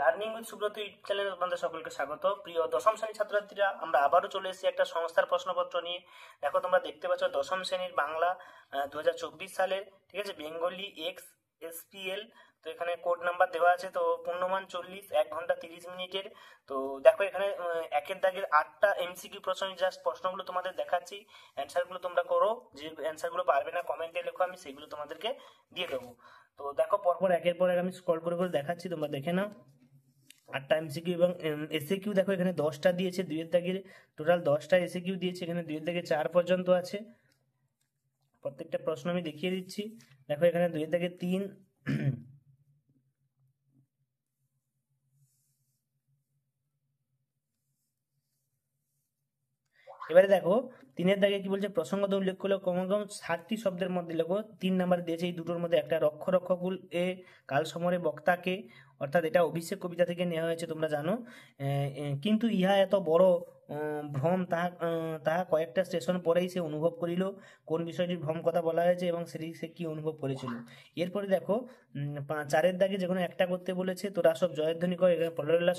Learning with Subrata YouTube চ্যানেলে তোমাদের সকলকে স্বাগত। প্রিয় দশম শ্রেণীর ছাত্রছাত্রীরা, আমরা আবারও চলে এসেছি একটা সংস্থার প্রশ্নপত্র নিয়ে। দেখো, তোমরা দেখতে পাচ্ছ দশম শ্রেণীর বাংলা 2024 সালের, ঠিক আছে, বেঙ্গলি এক্স এসপিএল। তো এখানে কোড নাম্বার দেওয়া আছে, তো পূর্ণমান 40, 1 ঘন্টা 30 মিনিটের। তো দেখো এখানে একের দাগের 8টা এমসিকিউ প্রশ্ন, জাস্ট প্রশ্নগুলো তোমাদের দেখাচ্ছি, অ্যান্সারগুলো তোমরা করো। যে অ্যান্সারগুলো পারবে না কমেন্টে লেখো, আমি সেগুলো তোমাদেরকে দিয়ে দেবো। তো দেখো পরপর একের পর এক আমি স্ক্রল করে করে দেখাচ্ছি, তোমরা দেখে নাও। 8টা এমসিকিউ এবং এসএ কিউ দেখো এখানে 10টা দিয়েছে, দুইয়ের দাগের টোটাল 10টা এসএ কিউ দিয়েছে, এখানে দুইয়ের দাগে 4 পর্যন্ত আছে। প্রত্যেকটা প্রশ্ন আমি দেখিয়ে দিচ্ছি। দেখো এখানে দুইয়ের দাগে 3, এবারে দেখো 3-এর দাগে কি বলছে, প্রসঙ্গত উল্লেখ করলে কমকম 60টি শব্দের মধ্যে লেখো। 3 নাম্বার দিয়েছে এই দুটোর মধ্যে একটা, রক্ষ রক্ষকুল এ কাল সমরে বক্তাকে, অর্থাৎ এটা অভিষেক কবিতা থেকে নেওয়া হয়েছে, তোমরা জানো। কিন্তু ইহা এত বড় ভ্রম তাহা কয়েকটা স্টেশন পরেই সে অনুভব করিল। কোন বিষয়টির ভ্রম কথা বলা হয়েছে এবং সেটি সে কি অনুভব করেছিল। এরপরে দেখো 4-এর দাগে যে কোনো একটা করতে বলেছে, তোরা সব জয়ধ্বনি কর, এখানে প্রলয়োল্লাস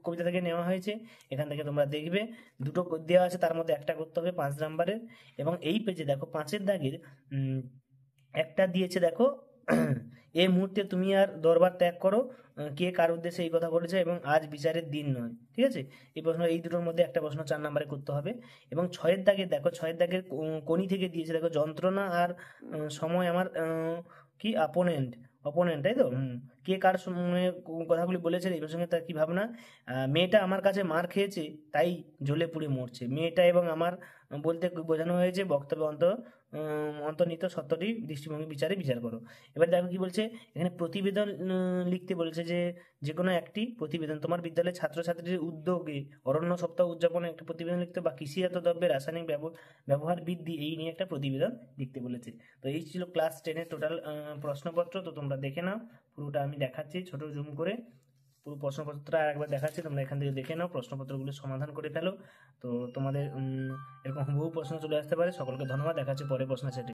কবিতা থেকে নেওয়া হয়েছে। এখান থেকে তোমরা দেখবে দুটো দেওয়া আছে, তার মধ্যে একটা করতে হবে 5 নাম্বারের। এবং এই পেজে দেখো 5-এর দাগের একটা দিয়েছে, দেখো এই মুহূর্তে তুমি আর দরবার ত্যাগ করো, কে কার উদ্দেশ্যে এই কথা বলেছে এবং আজ বিচারের দিন নয়, ঠিক আছে। এই প্রশ্ন, এই দুটোর মধ্যে একটা প্রশ্ন 4 নাম্বারে করতে হবে। এবং 6-এর দাগে দেখো, 6-এর দাগের কোনি থেকে দিয়েছে, দেখো যন্ত্রণা আর সময় আমার কি অপোনেন্ট, তাই তো। কে কার সময় কথাগুলি বলেছেন এই প্রসঙ্গে তার কি ভাবনা। মেয়েটা আমার কাছে মার খেয়েছে তাই জ্বলে পুড়ে মরছে। মেয়েটা এবং আমার বলতে বোঝানো হয়েছে বক্তব্য অন্তর্নিহিত সত্যটি দৃষ্টিভঙ্গি বিচারে বিচার করো। এবার দেখো কি বলছে, এখানে প্রতিবেদন লিখতে বলেছে, যে যে কোনো একটি প্রতিবেদন তোমার বিদ্যালয়ের ছাত্রছাত্রীদের উদ্যোগে অরণ্য সপ্তাহ উদযাপনে একটা প্রতিবেদন লিখতে, বা কৃষিজাত দ্রব্যের রাসায়নিক ব্যবহার বৃদ্ধি এই নিয়ে একটা প্রতিবেদন লিখতে বলেছে। তো এই ছিল ক্লাস 10-এর টোটাল প্রশ্নপত্র। তো তোমরা দেখে নাও, পুরোটা আমি দেখাচ্ছি ছোট জুম করে, পুরো প্রশ্নপত্রটা একবার দেখাচ্ছি, তোমরা এখান থেকে দেখে নাও, প্রশ্নপত্রগুলো সমাধান করে ফেলো। তো তোমাদের এরকম বহু প্রশ্ন চলে আসতে পারে। সকলকে ধন্যবাদ, দেখা হচ্ছে পরের প্রশ্ন সেটি।